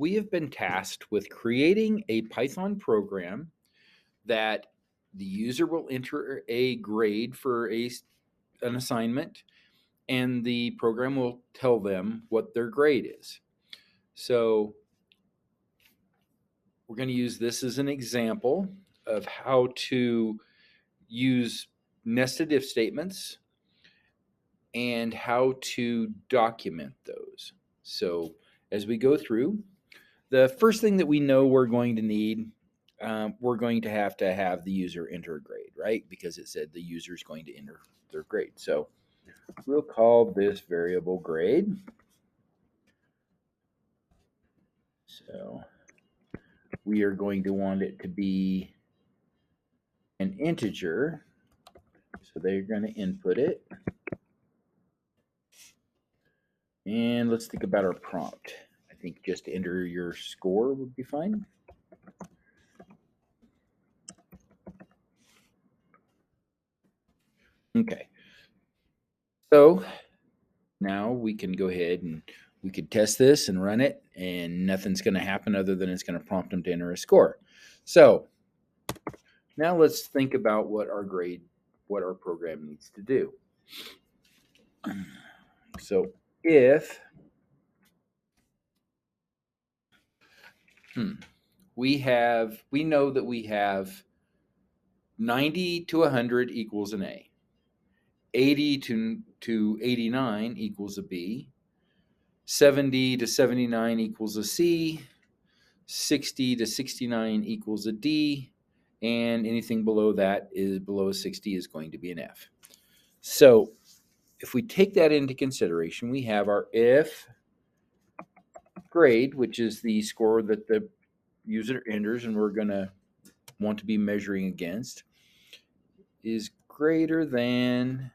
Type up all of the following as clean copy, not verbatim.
we have been tasked with creating a Python program that the user will enter a grade for an assignment, and the program will tell them what their grade is. So we're going to use this as an example of how to use nested if statements and how to document those. So as we go through, the first thing that we know we're going to need, we're going to have the user enter a grade, right? Because it said the user is going to enter their grade. So we'll call this variable grade. So we are going to want it to be an integer. So they're going to input it. And let's think about our prompt. I think just enter your score would be fine. Okay. So now we can go ahead and we could test this and run it, and nothing's going to happen other than it's going to prompt them to enter a score. So now let's think about what our program needs to do. So if we know that we have 90 to 100 equals an A, 80 to 89 equals a B, 70 to 79 equals a C, 60 to 69 equals a D, and anything below that is below a 60 is going to be an F. So if we take that into consideration, we have our if grade, which is the score that the user enters and we're going to want to be measuring against, is greater than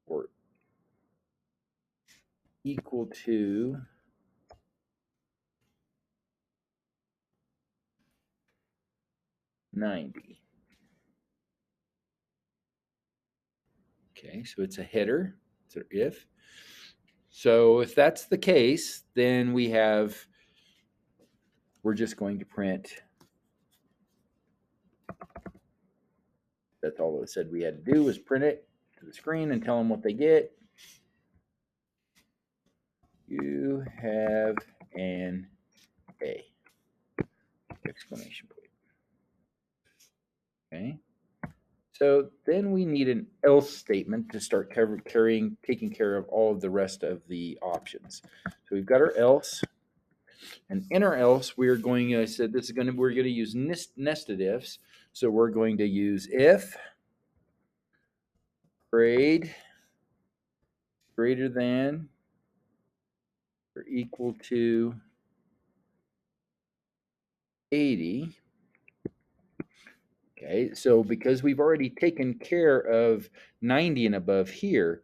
or equal to 90. Okay, so it's a header. It's an if. So if that's the case, then we're just going to print. That's all it said we had to do was print it to the screen and tell them what they get. You have an A! Exclamation point. Okay. So then we need an else statement to start taking care of all of the rest of the options. So we've got our else, and in our else we're going to we're going to use nested ifs. So we're going to use if grade greater than or equal to 80. Okay, so because we've already taken care of 90 and above here,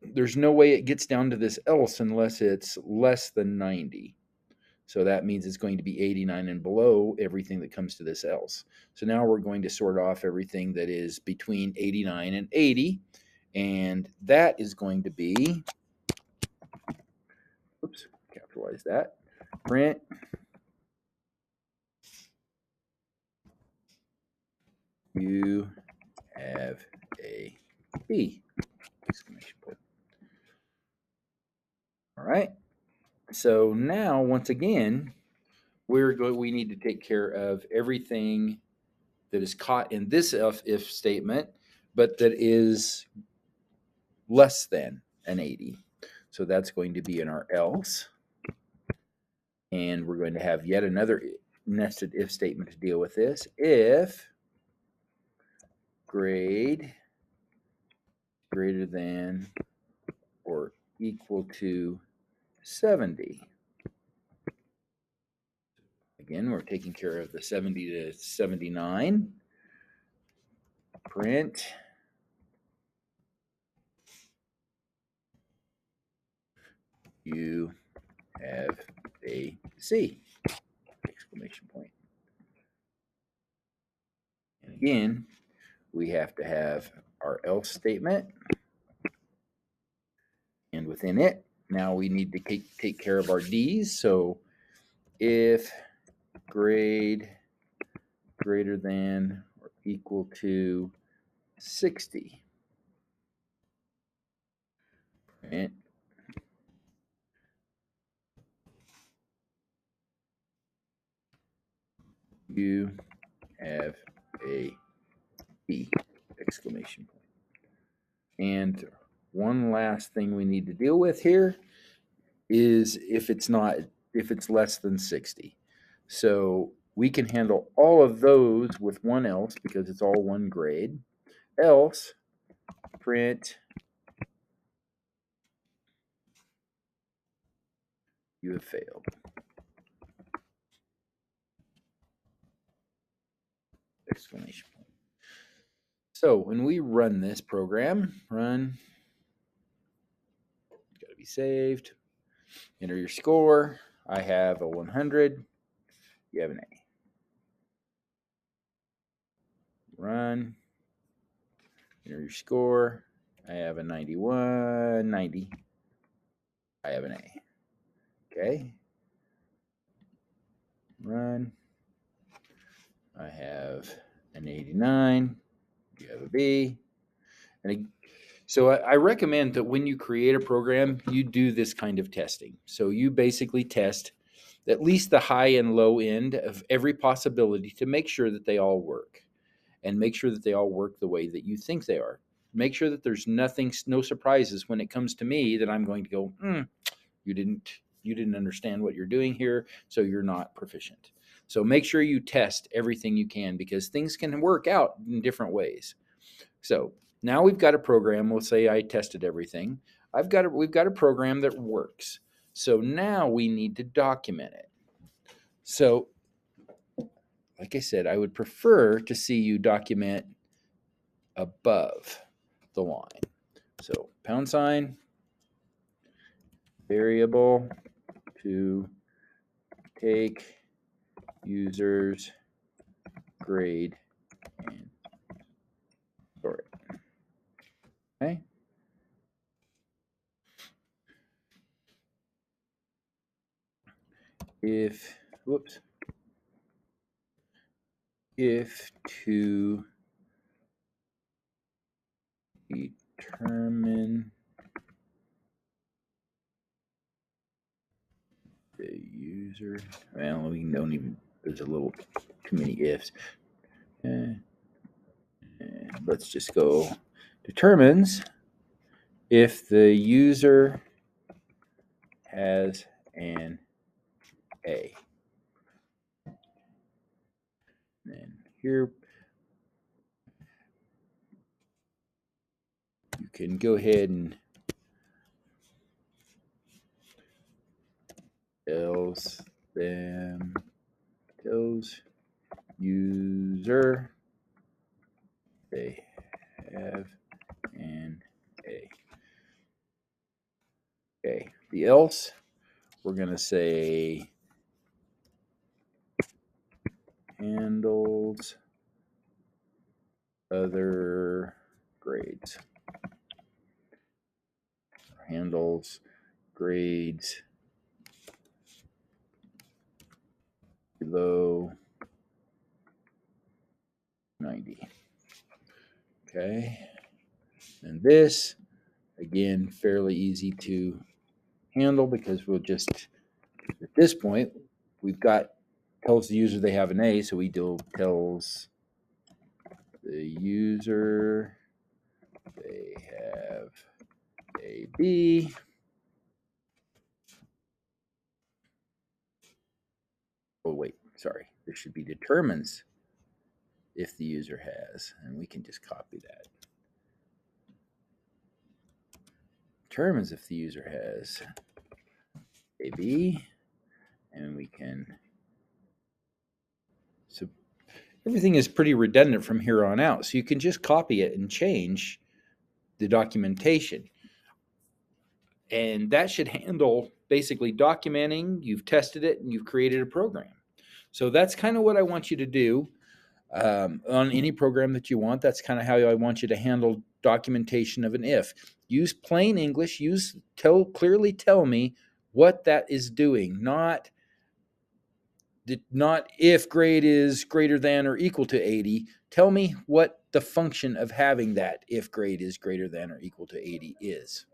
there's no way it gets down to this else unless it's less than 90. So that means it's going to be 89 and below everything that comes to this else. So now we're going to sort off everything that is between 89 and 80. And that is going to be, oops, capitalize that, print you have a B! Exclamation point. All right. So now, once again, we need to take care of everything that is caught in this if statement, but that is less than an 80. So that's going to be in our else. And we're going to have yet another nested if statement to deal with this. If grade greater than or equal to 70. Again, we're taking care of the 70 to 79. Print you have a C! Exclamation point. And again, we have to have our else statement. And within it, now we need to take care of our D's. So if grade greater than or equal to 60, print you have a B, exclamation point. And one last thing we need to deal with here is if it's less than 60. So we can handle all of those with one else because it's all one grade. Else, print you have failed. Exclamation point. So when we run this program, run, got to be saved. Enter your score. I have a 100. You have an A. Run. Enter your score. I have a 91, 90. I have an A. Okay. Run. I have an 89. You have a B. And so I recommend that when you create a program, you do this kind of testing. So you basically test at least the high and low end of every possibility to make sure that they all work, and make sure that they all work the way that you think they are. Make sure that there's no surprises when it comes to me that I'm going to go, you didn't understand what you're doing here, so you're not proficient. So make sure you test everything you can, because things can work out in different ways. So now we've got a program. We'll say I tested everything. We've got a program that works. So now we need to document it. So, like I said, I would prefer to see you document above the line. So # variable to take user's grade and store it. Okay. If to determine the user, well, we don't even, there's a little too many ifs. Let's just go determines if the user has an A. And here you can go ahead and tells user they have an A. Okay, the else, we're going to say handles other grades. Handles grades below 90. Okay, and this, again, fairly easy to handle because we'll just, at this point, we've got tells the user they have an A, so we tells the user they have a B. Oh, wait, sorry. This should be determines if the user has, and we can just copy that. Determines if the user has a B, and we can. So everything is pretty redundant from here on out. So you can just copy it and change the documentation. And that should handle basically documenting, you've tested it, and you've created a program. So that's kind of what I want you to do on any program that you want. That's kind of how I want you to handle documentation of an if. Use plain English. Clearly tell me what that is doing, not if grade is greater than or equal to 80. Tell me what the function of having that if grade is greater than or equal to 80 is.